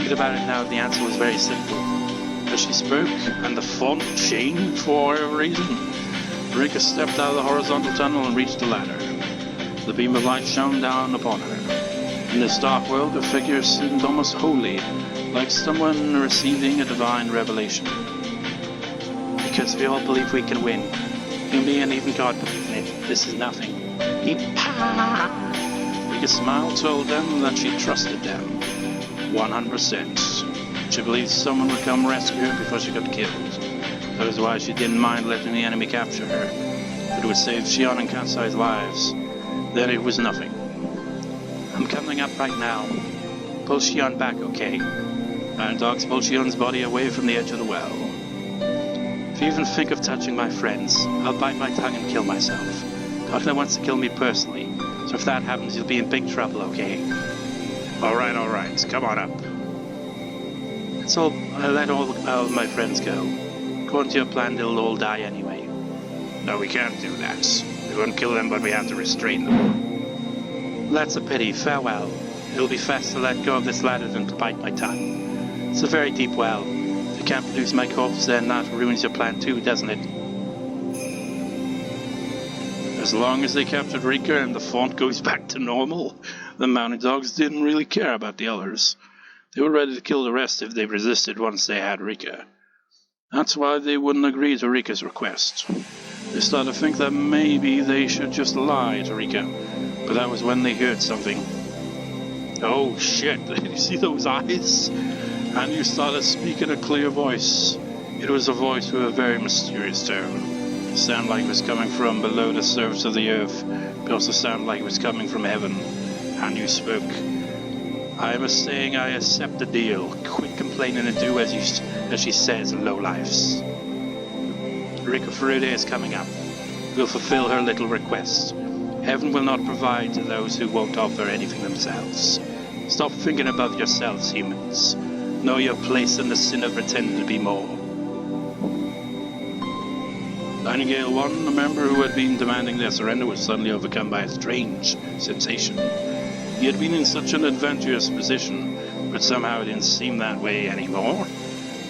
Thinking about it now, the answer was very simple. As she spoke, and the font changed for whatever reason, Rika stepped out of the horizontal tunnel and reached the ladder. The beam of light shone down upon her. In this dark world, her figure seemed almost holy, like someone receiving a divine revelation. Because we all believe we can win. You, me, and even God believe in it. This is nothing. Rika's smile told them that she trusted them. 100%. She believed someone would come rescue her before she got killed. That is why she didn't mind letting the enemy capture her. If it would save Shion and Kansai's lives, then it was nothing. I'm coming up right now. Pull Shion back, okay? Iron Dogs pull Shion's body away from the edge of the well. If you even think of touching my friends, I'll bite my tongue and kill myself. Doctor wants to kill me personally, so if that happens, you'll be in big trouble, okay? Alright, come on up. So I let all of my friends go. According to your plan, they'll all die anyway. No, we can't do that. We won't kill them, but we have to restrain them. That's a pity. Farewell. It'll be faster to let go of this ladder than to bite my tongue. It's a very deep well. If you can't produce my corpse, then that ruins your plan too, doesn't it? As long as they captured Rika and the font goes back to normal, the mountain dogs didn't really care about the others. They were ready to kill the rest if they resisted once they had Rika. That's why they wouldn't agree to Rika's request. They started to think that maybe they should just lie to Rika, but that was when they heard something. Oh shit, did you see those eyes? And you started speaking a clear voice. It was a voice with a very mysterious tone. It sounded like it was coming from below the surface of the earth, but also sounded like it was coming from heaven. Hanyuu spoke. I am saying I accept the deal. Quit complaining and do as she says, lowlifes. Rika Furude is coming up. We'll fulfill her little request. Heaven will not provide to those who won't offer anything themselves. Stop thinking about yourselves, humans. Know your place in the sin of pretending to be more. Nightingale 1, a member who had been demanding their surrender, was suddenly overcome by a strange sensation. He had been in such an adventurous position, but somehow it didn't seem that way anymore.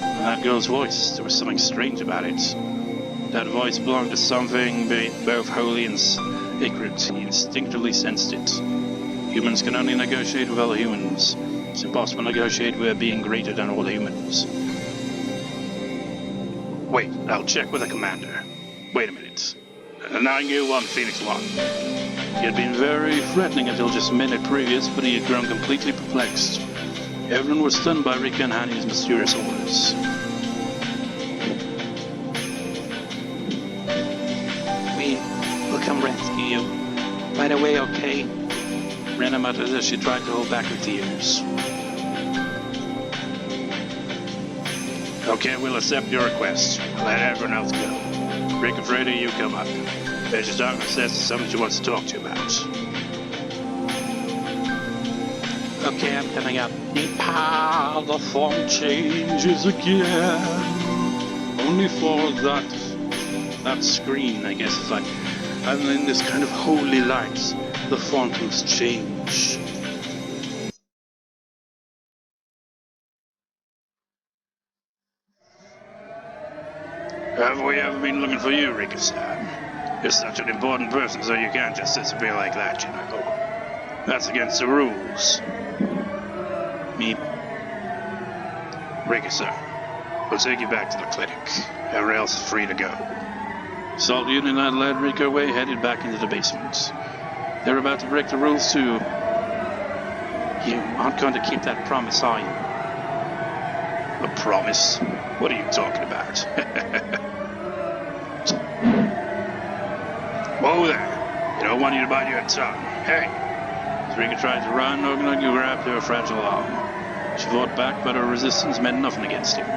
And that girl's voice, there was something strange about it. That voice belonged to something both holy and sacred. He instinctively sensed it. Humans can only negotiate with other humans. It's impossible to negotiate with a being greater than all humans. Wait, I'll check with the commander. Wait a minute. Nightingale 1, Phoenix 1. He had been very threatening until just a minute previous, but he had grown completely perplexed. Everyone was stunned by Rika and Hanyuu's mysterious orders. We'll come rescue you. Right away, okay? Rena muttered as she tried to hold back her tears. Okay, we'll accept your request. Let everyone else go. Rika Furude, you come up. Major Darkness says there's something she wants to talk to you about. Okay, I'm coming up. The form changes again. Only for that screen, I guess. It's like, and in this kind of holy light, the font will change. Have we ever been looking for you, Rika-san? You're such an important person, so you can't just disappear like that, you know. That's against the rules. Me. Rika-san, we'll take you back to the clinic. Everyone else is free to go. Salt Union had led Rika away, headed back into the basement. They were about to break the rules too. You aren't going to keep that promise, are you? A promise? What are you talking about? Whoa there! You don't want you to bite your tongue. Hey! As Rika tried to run, Okonogi grabbed her fragile arm. She fought back, but her resistance meant nothing against him.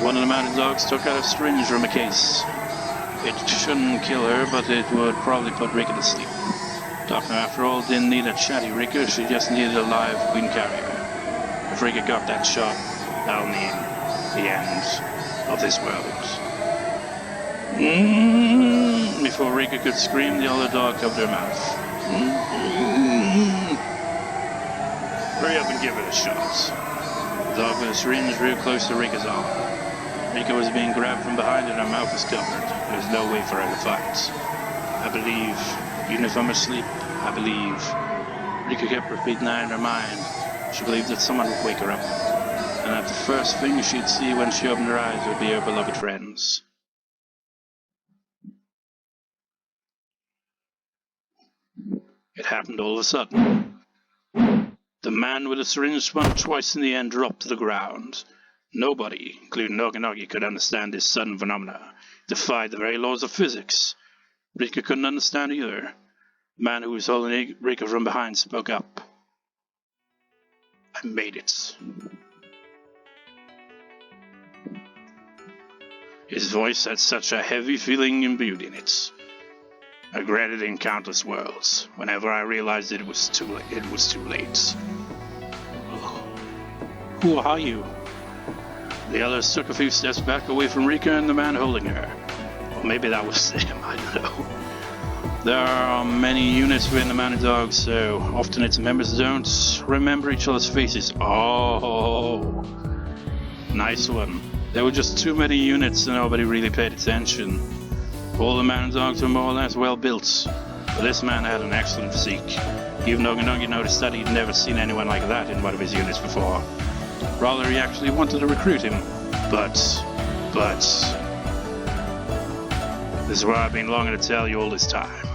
One of the mountain dogs took out a syringe from a case. It shouldn't kill her, but it would probably put Rika to sleep. Doctor, after all, didn't need a chatty Rika, she just needed a live queen carrier. If Rika got that shot, that'll mean the end of this world. Before Rika could scream, the other dog covered her mouth. hurry up and give it a shot. The dog with a syringe real close to Rika's arm. Rika was being grabbed from behind and her mouth was covered. There was no way for her to fight. I believe, even if I'm asleep, I believe. Rika kept repeating that in her mind. She believed that someone would wake her up, and that the first thing she'd see when she opened her eyes would be her beloved friends. It happened all of a sudden. The man with the syringe spun twice in the end dropped to the ground. Nobody, including Okonogi, could understand this sudden phenomena. It defied the very laws of physics. Rika couldn't understand either. The man who was holding Rika from behind spoke up. I made it. His voice had such a heavy feeling imbued in it. I read it in countless worlds. Whenever I realized it was too late. It was too late. Who are you? The others took a few steps back away from Rika and the man holding her. Or maybe that was him, I don't know. There are many units within the Mountain Dogs, so often its members don't remember each other's faces. Oh, nice one. There were just too many units and nobody really paid attention. All the Mountain Dogs were more or less well built, but this man had an excellent physique. Even Okonogi noticed that he'd never seen anyone like that in one of his units before. Rather, he actually wanted to recruit him, but... This is what I've been longing to tell you all this time.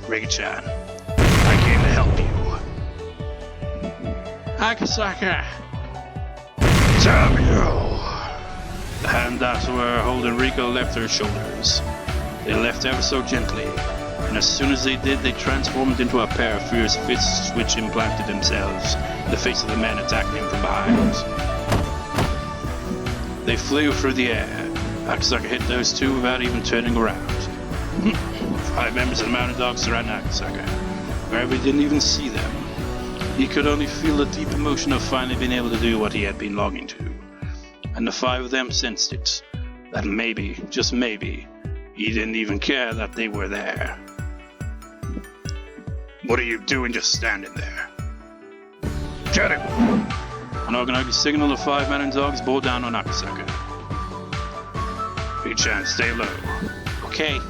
Rika-chan, I came to help you. Akasaka! Damn you! The hand that were holding Rika left her shoulders. They left ever so gently, and as soon as they did, they transformed into a pair of fierce fists which implanted themselves in the face of the men attacking him from behind. They flew through the air. Akasaka hit those two without even turning around. 5 members of the Mountain Dogs surrounded Akasaka, wherever he didn't even see them. He could only feel the deep emotion of finally being able to do what he had been longing to. And the 5 of them sensed it, that maybe, just maybe, he didn't even care that they were there. What are you doing just standing there? Get him! And Okonogi signaled the 5 Mountain Dogs bore down on Akasaka. Rika-chan, stay low. Okay.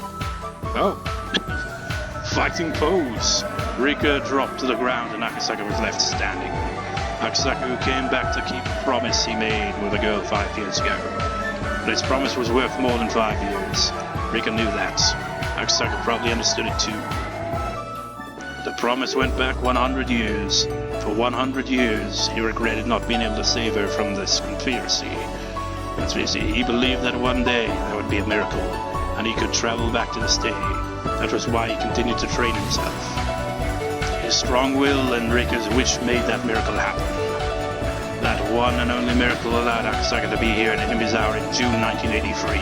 Oh. Fighting pose. Rika dropped to the ground and Akasaka was left standing. Akasaka, who came back to keep a promise he made with a girl 5 years ago. But his promise was worth more than 5 years. Rika knew that. Akasaka probably understood it too. The promise went back 100 years. For 100 years, he regretted not being able to save her from this conspiracy. He believed that one day there would be a miracle, and he could travel back to this day. That was why he continued to train himself. His strong will and Rika's wish made that miracle happen. That one and only miracle allowed Akasaka to be here in Himizawa in June 1983.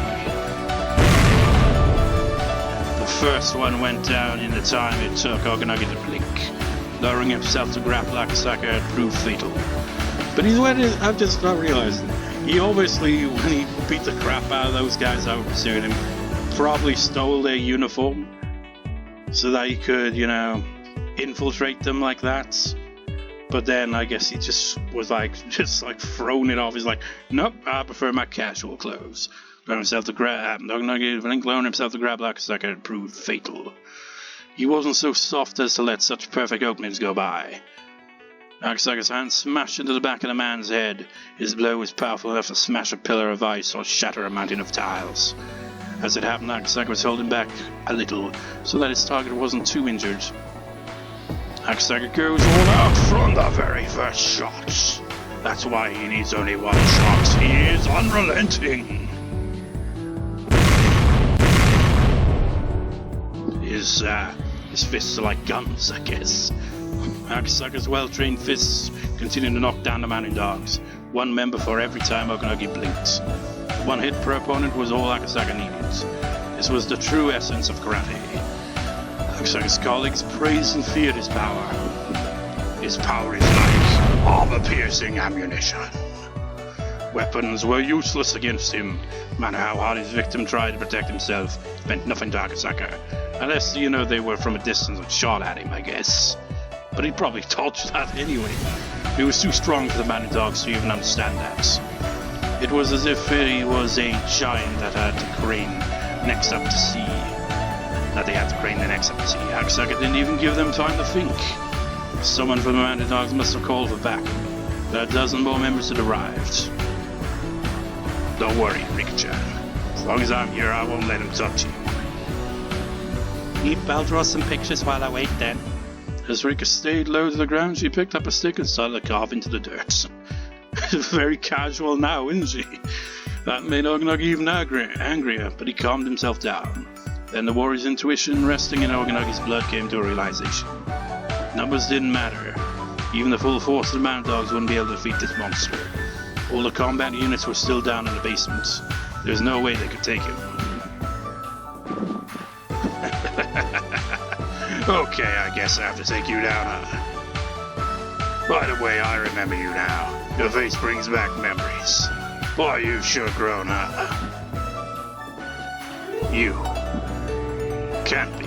The first one went down in the time it took Okonogi to blink. Lowering himself to grapple Akasaka had proved fatal. But I've just not realized, he obviously, when he beat the crap out of those guys that were pursuing him, probably stole their uniform so that he could, infiltrate them like that. But then I guess he just was thrown it off. He's like, nope, I prefer my casual clothes. Lowering himself to grab Akasaka had proved fatal. He wasn't so soft as to let such perfect openings go by. Akasaka's hand smashed into the back of the man's head. His blow was powerful enough to smash a pillar of ice or shatter a mountain of tiles. As it happened, Akasaka was holding back a little, so that his target wasn't too injured. Akasaka goes all out from the very first shot. That's why he needs only one shot. He is unrelenting. His fists are like guns, I guess. Akasaka's well-trained fists continued to knock down the Mountain Dogs, 1 member for every time Okonogi blinked. 1 hit per opponent was all Akasaka needed. This was the true essence of karate. Akasaka's colleagues praised and feared his power. His power is like armor-piercing ammunition. Weapons were useless against him. No matter how hard his victim tried to protect himself, it meant nothing to Akasaka. Unless, they were from a distance and shot at him, I guess. but he probably told you that anyway. He was too strong for the man-in-dogs to even understand that. It was as if he was a giant that had to crane next up to sea. That they had to crane the next up to sea. Akasaka didn't even give them time to think. Someone from the man-in-dogs must have called for backup. A dozen more members had arrived. Don't worry, Rika-chan. As long as I'm here, I won't let him touch you. I'll draw some pictures while I wait then. As Rika stayed low to the ground, she picked up a stick and started to carve into the dirt. Very casual now, isn't she? That made Okonogi even angrier, but he calmed himself down. Then the warrior's intuition resting in Okonogi's blood came to a realization. Numbers didn't matter. Even the full force of the mountain dogs wouldn't be able to defeat this monster. All the combat units were still down in the basement. There was no way they could take him. Okay, I guess I have to take you down, huh? By the way, I remember you now. Your face brings back memories. Boy, you've sure grown, huh? You can't be.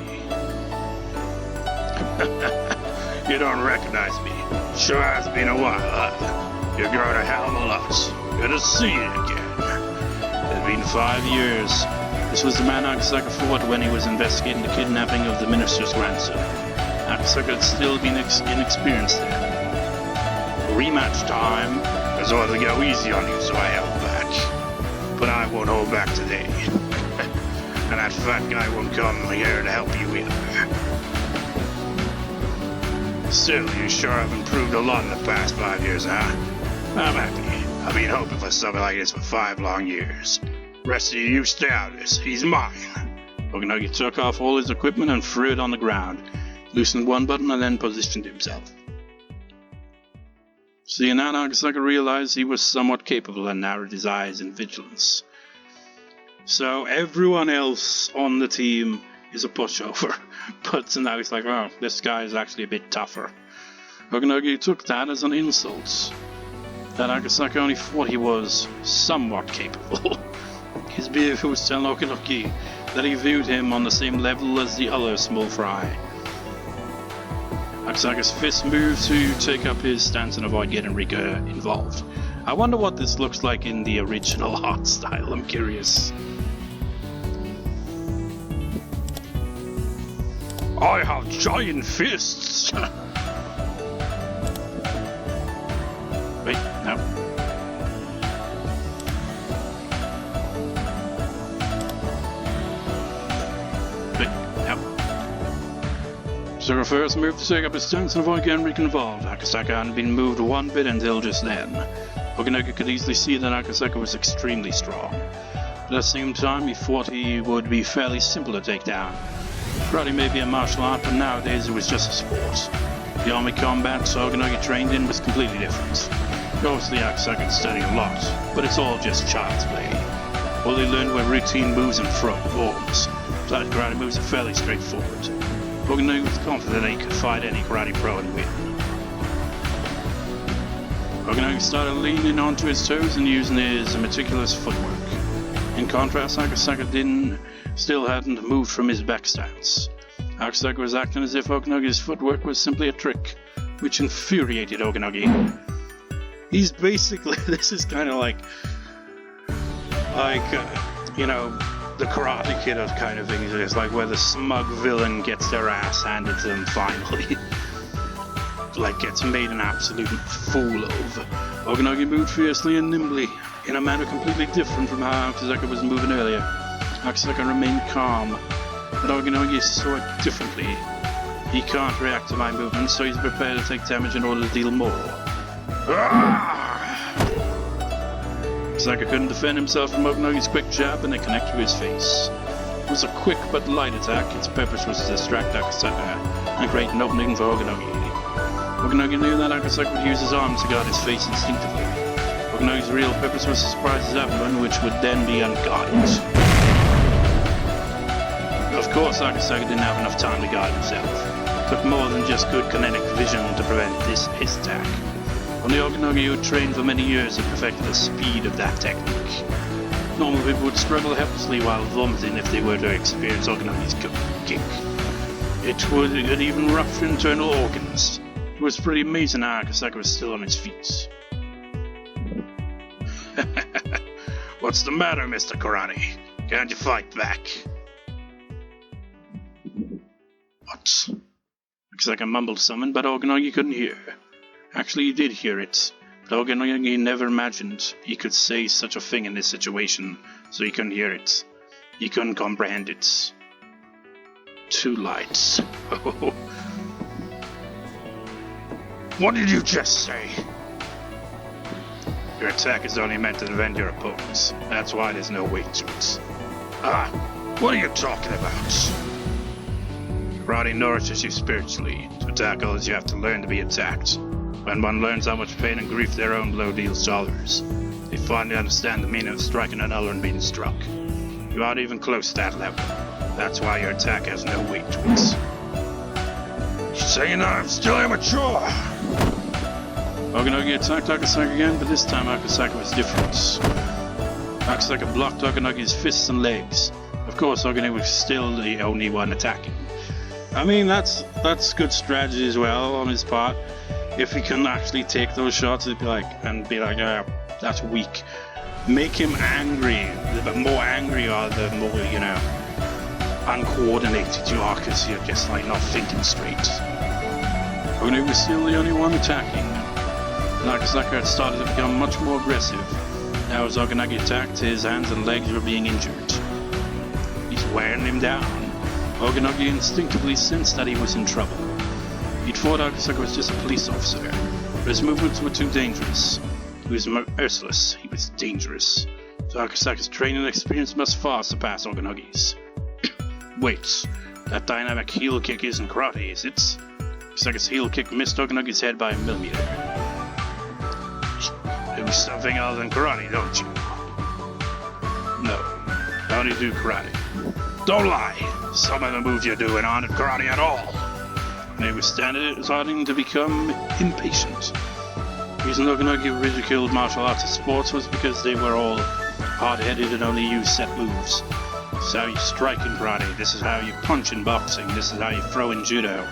You don't recognize me. Sure has been a while, huh? You've grown a hell of a lot. Good to see you again. It's been 5 years. This was the man Akasaka fought when he was investigating the kidnapping of the minister's grandson. Akasaka had still been inexperienced then. Rematch time. I was ordered to go easy on you, so I held back. But I won't hold back today. And that fat guy won't come here to help you either. Still, you sure have improved a lot in the past 5 years, huh? I'm happy. I've been hoping for something like this for 5 long years. Rest of you stay out of this. He's mine. Okonogi took off all his equipment and threw it on the ground, loosened one button and then positioned himself. Seeing that, Akasaka realized he was somewhat capable and narrowed his eyes in vigilance. So everyone else on the team is a pushover, but now he's like, oh, this guy is actually a bit tougher. Okonogi took that as an insult. That Akasaka only thought he was somewhat capable. His behavior was telling Okonogi that he viewed him on the same level as the other small fry. Akasaka's fist moved to take up his stance and avoid getting Rika involved. I wonder what this looks like in the original art style, I'm curious. I have giant fists! Wait, no. Akasaka first moved to take up his stance and avoid getting Rika involved. Akasaka hadn't been moved one bit until just then. Okonogi could easily see that Akasaka was extremely strong. But at the same time, he thought he would be fairly simple to take down. Karate may be a martial art, but nowadays it was just a sport. The army combat Okonogi trained in was completely different. Obviously, Akasaka had studied a lot, but it's all just child's play. All he learned were routine moves and forms. So karate moves are fairly straightforward. Okonogi was confident that he could fight any karate pro and win. Okonogi started leaning onto his toes and using his meticulous footwork. In contrast, Akasaka still hadn't moved from his back stance. Akasaka was acting as if Okonogi's footwork was simply a trick, which infuriated Okonogi. He's basically, this is kind of like you know, the Karate Kid of kind of things. It's like where the smug villain gets their ass handed to them finally. Like gets made an absolute fool of. Okonogi moved fiercely and nimbly, in a manner completely different from how Akasaka was moving earlier. Akasaka remained calm, but Okonogi saw it differently. He can't react to my movements, so he's prepared to take damage in order to deal more. Akasaka couldn't defend himself from Okonogi's quick jab and it connected to his face. It was a quick but light attack. Its purpose was to distract Akasaka and create an opening for Okonogi. Okonogi knew that Akasaka would use his arms to guard his face instinctively. Okonogi's real purpose was to surprise his abdomen, which would then be unguarded. Of course, Akasaka didn't have enough time to guard himself. It took more than just good kinetic vision to prevent his attack. Only Okonogi, who had trained for many years, had perfected the speed of that technique. Normal people would struggle helplessly while vomiting if they were to experience Okonogi's kick. It would even rupture internal organs. It was pretty amazing how Akasaka was still on his feet. What's the matter, Mr. Karate? Can't you fight back? What? Akasaka mumbled something, but Okonogi couldn't hear. Actually, he did hear it, but Okonogi never imagined he could say such a thing in this situation, so he couldn't hear it. He couldn't comprehend it. Two lights. What did you just say? Your attack is only meant to defend your opponents. That's why there's no weight to it. Ah, what are you talking about? Karate nourishes you spiritually. To attack others, you have to learn to be attacked. When one learns how much pain and grief their own blow deals to others, they finally understand the meaning of striking another and being struck. You aren't even close to that level. That's why your attack has no weight to it. You're saying I'm still immature? Okonogi attacked Akasaka again, but this time Akasaka was different. Akasaka blocked Okonogi's fists and legs. Of course, Okonogi was still the only one attacking. I mean, that's good strategy as well on his part. If he can actually take those shots and be like, that's weak. Make him angry, but more angry or the more, uncoordinated you are, because you're just like not thinking straight. Okonogi was still the only one attacking. Akasaka had started to become much more aggressive. Now as Okonogi attacked, his hands and legs were being injured. He's wearing him down. Okonogi instinctively sensed that he was in trouble. He'd thought Akasaka was just a police officer, but his movements were too dangerous. He was merciless, he was dangerous. So Akasaka's training experience must far surpass Okonogi's. Wait, that dynamic heel kick isn't karate, is it? Akasaka's heel kick missed Okonogi's head by a millimeter. Do something other than karate, don't you? No, I only do karate. Don't lie! Some of the moves you're doing aren't karate at all. When he was starting to become impatient. The reason Okonogi ridiculed martial arts as sports was because they were all hard-headed and only used set moves. This is how you strike in karate, this is how you punch in boxing, this is how you throw in judo.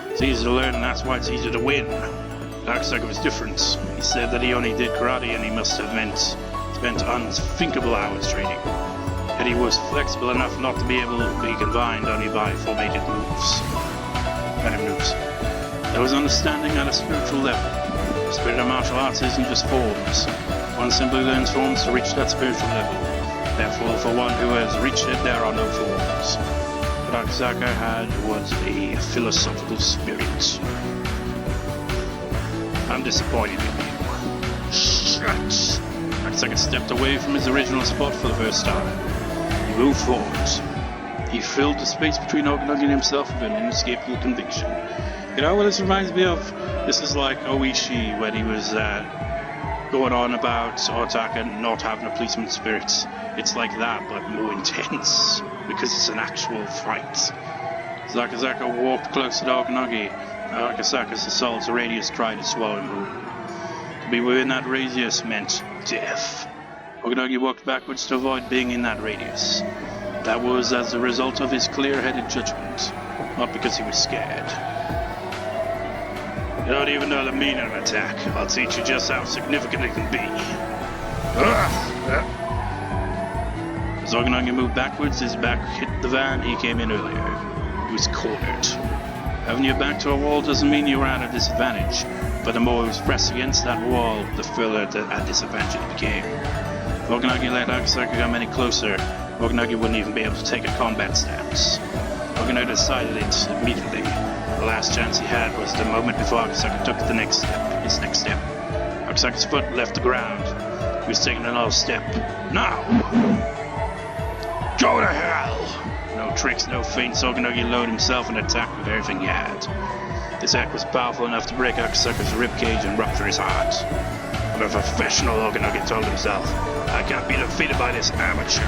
It's easy to learn and that's why it's easy to win. Akasaka was different. He said that he only did karate and he must have spent unthinkable hours training. Yet he was flexible enough not to be able to be confined only by formatted moves. There was understanding at a spiritual level. The spirit of martial arts isn't just forms. One simply learns forms to reach that spiritual level. Therefore, for one who has reached it, there are no forms. What Akasaka had was a philosophical spirit. I'm disappointed in you. Shut! Akasaka stepped away from his original spot for the first time. He moved forward. He filled the space between Okonogi and himself with an inescapable conviction. You know what this reminds me of? This is like Oishi when he was going on about Otaka not having a policeman's spirit. It's like that, but more intense, because it's an actual fight. As Akasaka walked closer to Okonogi, Akasaka's assault's radius tried to swallow him whole. To be within that radius meant death. Okonogi walked backwards to avoid being in that radius. That was as a result of his clear-headed judgment, not because he was scared. You don't even know the meaning of an attack. I'll teach you just how significant it can be. As Okonogi moved backwards, his back hit the van he came in earlier. He was cornered. Having your back to a wall doesn't mean you were at a disadvantage, but the more he was pressed against that wall, the further a disadvantage it became. If Okonogi let Akasaka come any closer, Okonogi wouldn't even be able to take a combat stance. Okonogi decided it immediately. The last chance he had was the moment before Akasaka took the next step, his next step. Akasaka's foot left the ground. He was taking another step. Now! Go to hell! No tricks, no feints, Okonogi loaded himself and attacked with everything he had. This act was powerful enough to break Akasaka's ribcage and rupture his heart. I'm a professional, Okonogi told himself. I can't be defeated by this amateur.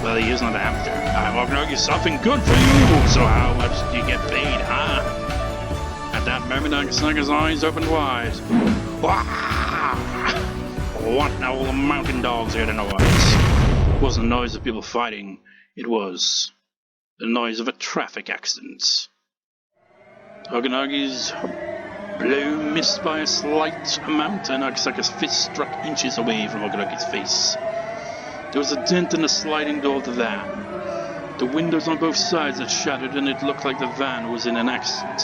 Well, he is not an amateur. Okonogi is something good for you, so how much do you get paid, huh? At that moment, Akasaka's eyes opened wide. Wah! What now all the mountain dogs heard a noise? It wasn't the noise of people fighting, it was the noise of a traffic accident. Okonogi's blow missed by a slight amount, and Akasaka's fist struck inches away from Okonogi's face. There was a dent in the sliding door of the van. The windows on both sides had shattered, and it looked like the van was in an accident.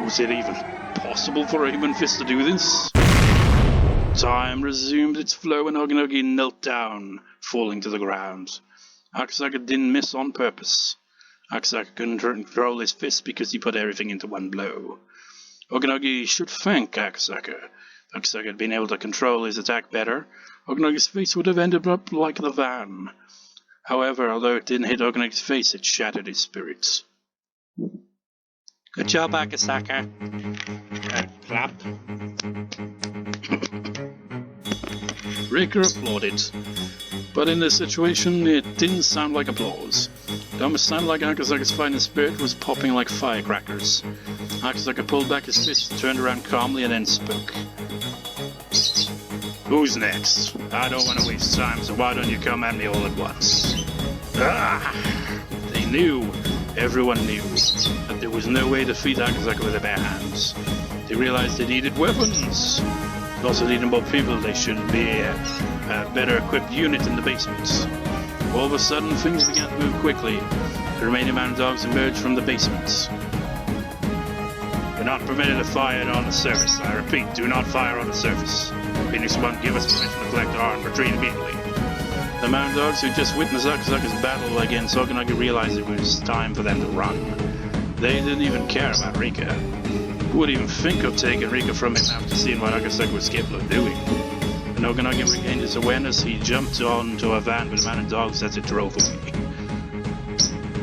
Was it even possible for a human fist to do this? Time resumed its flow, and Okonogi knelt down, falling to the ground. Akasaka didn't miss on purpose. Akasaka couldn't control his fist because he put everything into one blow. Okonogi should thank Akasaka. If Akasaka had been able to control his attack better, Okonogi's face would have ended up like the van. However, although it didn't hit Okonogi's face, it shattered his spirits. Good job, Akasaka. Clap. Rika applauded, but in this situation it didn't sound like applause. It almost sounded like Akasaka's fighting spirit was popping like firecrackers. Akasaka pulled back his fist, turned around calmly, and then spoke. Who's next? I don't want to waste time, so why don't you come at me all at once? They knew, everyone knew, that there was no way to defeat Akasaka with their bare hands. They realized they needed weapons. They also needed more people. They should be a better equipped unit in the basement. All of a sudden, things began to move quickly. The remaining man dogs emerged from the basement. We're not permitted to fire on the surface. I repeat, do not fire on the surface. Phoenix 1, give us permission to collect our and retreat immediately. The mountain dogs who just witnessed Akasaka's battle against Okonogi realized it was time for them to run. They didn't even care about Rika. Who would even think of taking Rika from him after seeing what Akasaka was capable of doing? When Okonogi regained his awareness, he jumped onto a van with the mountain dogs as it drove away.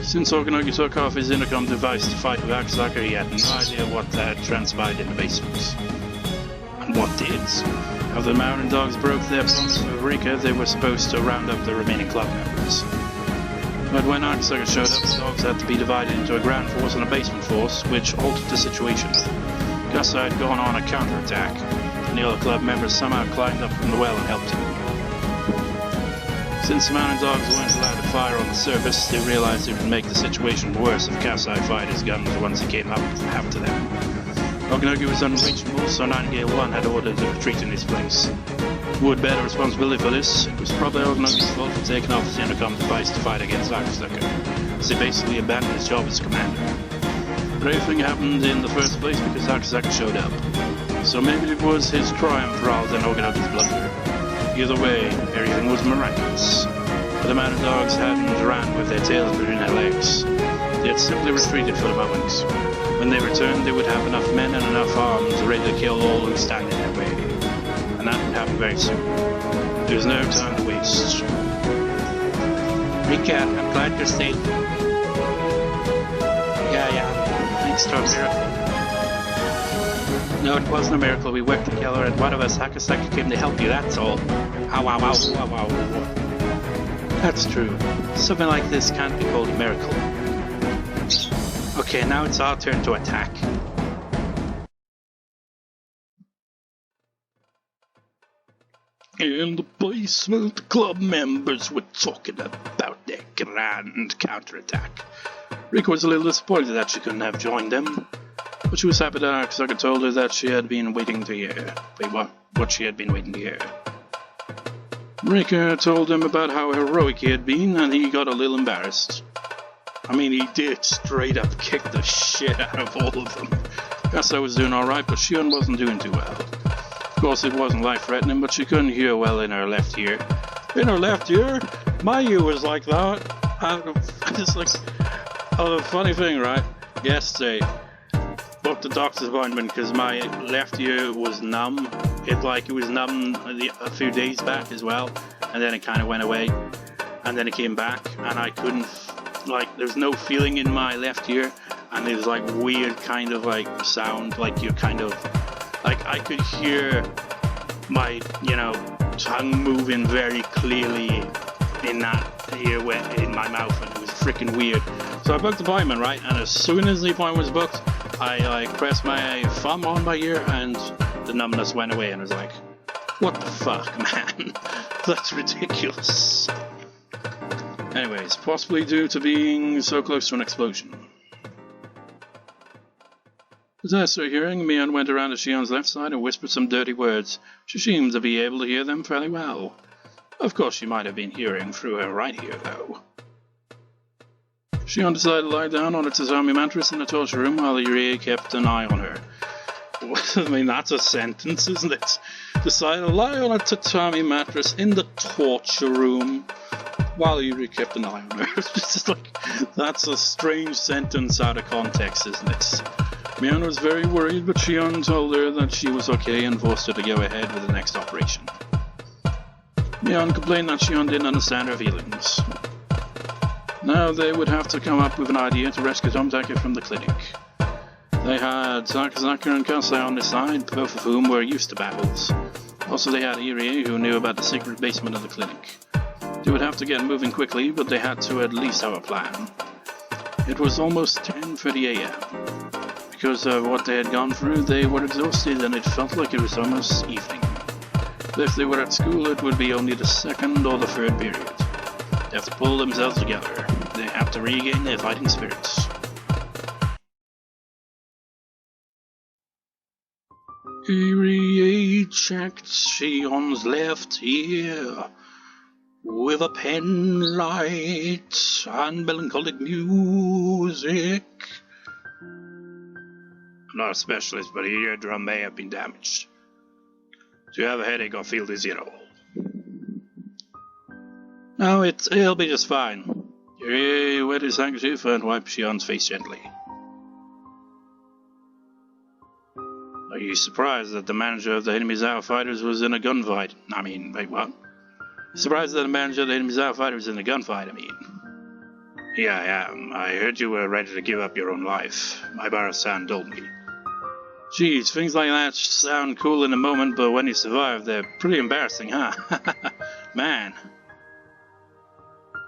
Since Okonogi took off his intercom device to fight with Akasaka, he had no idea what had transpired in the basement. And what did? After the mountain dogs broke their promise with Rika, they were supposed to round up the remaining club members. But when Akasaka showed up, the dogs had to be divided into a ground force and a basement force, which altered the situation. Akasaka had gone on a counterattack, and the other club members somehow climbed up from the well and helped him. Since the mountain dogs weren't allowed to fire on the surface, they realized it would make the situation worse if Akasaka fired his guns once he came up after them. Okonogi was unreachable, so Nightingale 1 had ordered a retreat in his place. Who would bear the responsibility for this? It was probably Okonogi's fault for taking off his intercom device to fight against Akasaka, as he basically abandoned his job as commander. But everything happened in the first place because Akasaka showed up. So maybe it was his triumph rather than Okonogi's blunder. Either way, everything was miraculous. But the mountain dogs hadn't ran with their tails between their legs. They had simply retreated for the moment. When they returned, they would have enough men and enough arms ready to kill all who stand in their way. And that would happen very soon. There was no time to waste. Rika, I'm glad you're safe. Yeah, thanks to a miracle. No, it wasn't a miracle. We worked together and one of us, Akasaka, came to help you, that's all. Ow, ow, ow, ow, ow. That's true. Something like this can't be called a miracle. Okay, now it's our turn to attack. In the basement, club members were talking about their grand counterattack. Rika was a little disappointed that she couldn't have joined them, but she was happy that Akasaka told her that she had been waiting to hear. Wait, what she had been waiting to hear. Rika told him about how heroic he had been, and he got a little embarrassed. I mean, he did straight up kick the shit out of all of them. Akasaka was doing alright, but Shion wasn't doing too well. Of course, it wasn't life-threatening, but she couldn't hear well in her left ear. In her left ear? My ear was like that. It's like... Oh, the funny thing, right? Yesterday, booked the doctor's appointment because my left ear was numb. It was numb a few days back as well, and then it kind of went away, and then it came back, and I couldn't... there's no feeling in my left ear, and there's weird kind of sound, you're kind of I could hear my tongue moving very clearly in that ear in my mouth, and it was freaking weird. So I booked the appointment, right, and as soon as the appointment was booked, I pressed my thumb on my ear and the numbness went away, and I was like, what the fuck, man? That's ridiculous. Anyways, possibly due to being so close to an explosion. Possessed her hearing, Mion went around to Shion's left side and whispered some dirty words. She seemed to be able to hear them fairly well. Of course, she might have been hearing through her right ear, though. Shion decided to lie down on a tatami mattress in the torture room while Yurie kept an eye on her. I mean, that's a sentence, isn't it? Decided to lie on a tatami mattress in the torture room while Yurie kept an eye on her. It's just like, that's a strange sentence out of context, isn't it? Mion was very worried, but Shion told her that she was okay and forced her to go ahead with the next operation. Mion complained that Shion didn't understand her feelings. Now they would have to come up with an idea to rescue Tomitake from the clinic. They had Akasaka and Kasei on their side, both of whom were used to battles. Also they had Irie, who knew about the secret basement of the clinic. They would have to get moving quickly, but they had to at least have a plan. It was almost 10:30 a.m. Because of what they had gone through, they were exhausted and it felt like it was almost evening. But if they were at school, it would be only the second or the third period. They have to pull themselves together. They have to regain their fighting spirits. Irie checked Shion's left ear with a pen light and melancholic music. I'm not a specialist, but your eardrum may have been damaged. Do you have a headache or feel dizzy at all? No, it'll be just fine. Yurie wet his handkerchief and wiped Shion's face gently. Are you surprised that the manager of the enemy's outfighters was in a gunfight? Wait, what? Surprised that the manager of the enemy's outfighter was in a gunfight, Yeah, I am. I heard you were ready to give up your own life. Maibara-san told me. Geez, things like that sound cool in the moment, but when you survive, they're pretty embarrassing, huh? Man.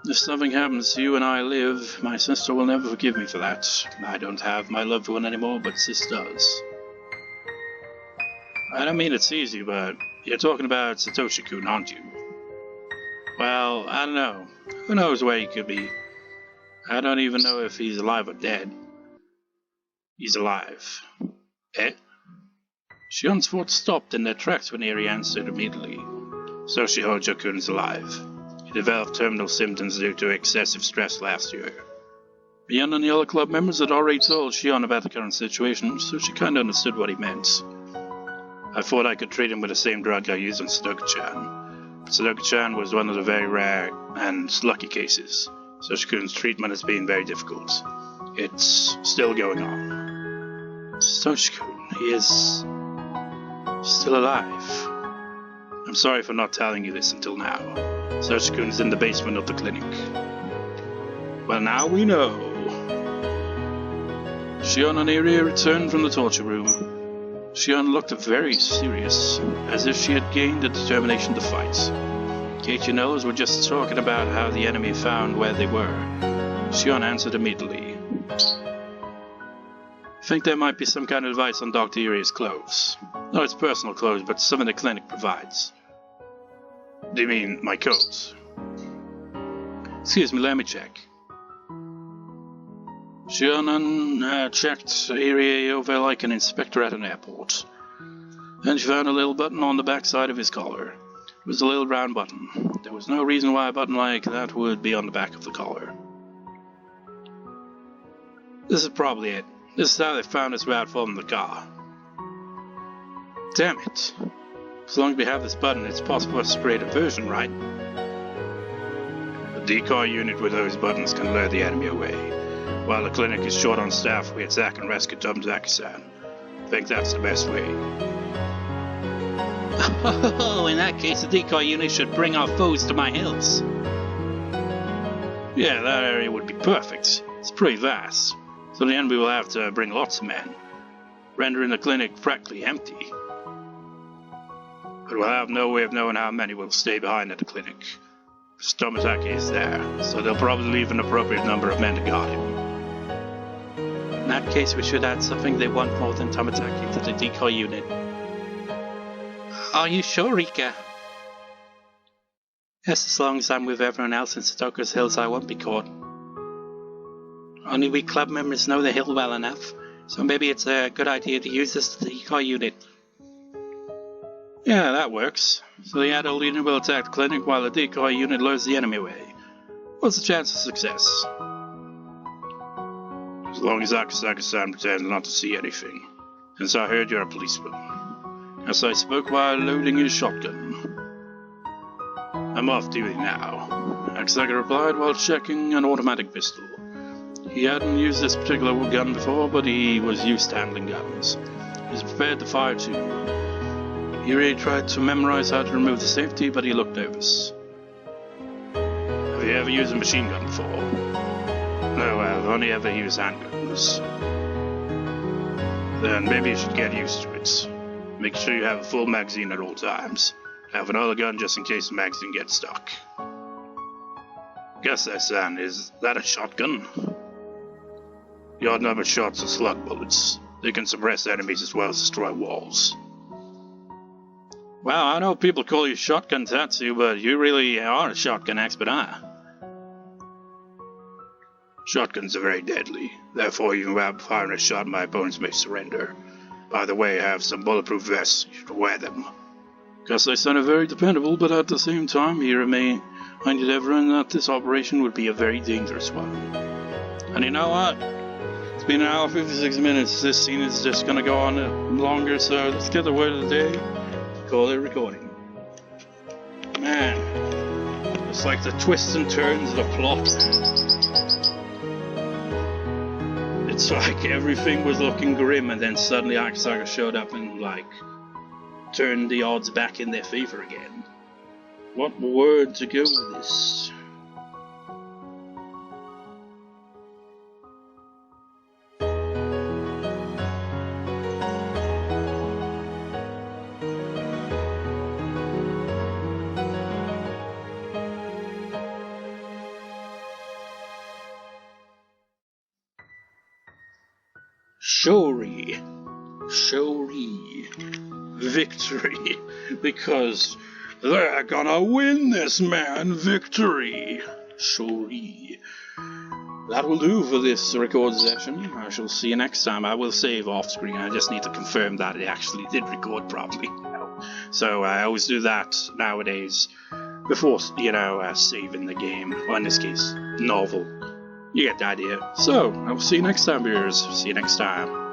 If something happens to you and I live, my sister will never forgive me for that. I don't have my loved one anymore, but Sis does. I don't mean it's easy, but you're talking about Satoshi-kun, aren't you? Well, I don't know. Who knows where he could be? I don't even know if he's alive or dead. He's alive. Eh? Shion's thoughts stopped in their tracks when Eri answered immediately. Soshi Hojo-kun is alive. He developed terminal symptoms due to excessive stress last year. Mion and the other club members had already told Shion about the current situation, so she kinda understood what he meant. I thought I could treat him with the same drug I used on Sudoku-chan. But Sudoku-chan was one of the very rare and lucky cases. Soshi-kun's treatment has been very difficult. It's still going on. Soshi-kun, he is still alive. I'm sorry for not telling you this until now. Soshi-kun is in the basement of the clinic. Well, now we know. Shion and Eri returned from the torture room. Shion looked very serious, as if she had gained the determination to fight. Keiichi and Ellis were just talking about how the enemy found where they were. Shion answered immediately. I think there might be some kind of advice on Dr. Irie's clothes. No, it's personal clothes, but something the clinic provides. Do you mean my coat? Excuse me, let me check. Shion checked Irie over like an inspector at an airport. Then she found a little button on the back side of his collar. It was a little round button. There was no reason why a button like that would be on the back of the collar. This is probably it. This is how they found its route from the car. Damn it. As long as we have this button, it's possible to create a version, right? The decoy unit with those buttons can lure the enemy away. While the clinic is short on staff, we attack and rescue Tomitake-san. I think that's the best way. Oh, in that case, the decoy unit should bring our foes to my hills. Yeah, that area would be perfect. It's pretty vast. So in the end we will have to bring lots of men, rendering the clinic practically empty. But we'll have no way of knowing how many will stay behind at the clinic. Tomitake is there, so they'll probably leave an appropriate number of men to guard him. In that case, we should add something they want more than Tomitake to the decoy unit. Are you sure, Rika? Yes, as long as I'm with everyone else in Sudoku's hills, I won't be caught. Only we club members know the hill well enough. So maybe it's a good idea to use this decoy unit. Yeah, that works. So the adult unit will attack the clinic while the decoy unit lures the enemy away. What's the chance of success? As long as Akasaka-san pretends not to see anything. Since I heard you're a policeman. As I spoke while loading his shotgun. I'm off duty now. Akasaka replied while checking an automatic pistol. He hadn't used this particular gun before, but he was used to handling guns. He was prepared to fire too. He really tried to memorize how to remove the safety, but he looked nervous. Have you ever used a machine gun before? No, I've only ever used handguns. Then maybe you should get used to it. Make sure you have a full magazine at all times. Have another gun just in case the magazine gets stuck. Guess that, son, is that a shotgun? The odd-numbered shots are slug bullets. They can suppress enemies as well as destroy walls. Well, I know people call you Shotgun Tatsu, but you really are a shotgun expert, huh? Shotguns are very deadly. Therefore, even without firing a shot, my opponents may surrender. By the way, I have some bulletproof vests. You should wear them. Guess they sounded very dependable, but at the same time, he reminded everyone that this operation would be a very dangerous one. And you know what? It's been an hour 56 minutes. This scene is just gonna go on longer, so let's get the word of the day. Call it recording. Man, it's like the twists and turns of the plot. It's like everything was looking grim, and then suddenly Akasaka showed up and, like, turned the odds back in their favor again. What word to go with this? Shori. Victory. Because they're gonna win this, man. Victory. Shori. That will do for this record session. I shall see you next time. I will save off screen. I just need to confirm that it actually did record properly. So I always do that nowadays before, saving the game. Or in this case, novel. You get the idea. So, I will see you next time, viewers. See you next time.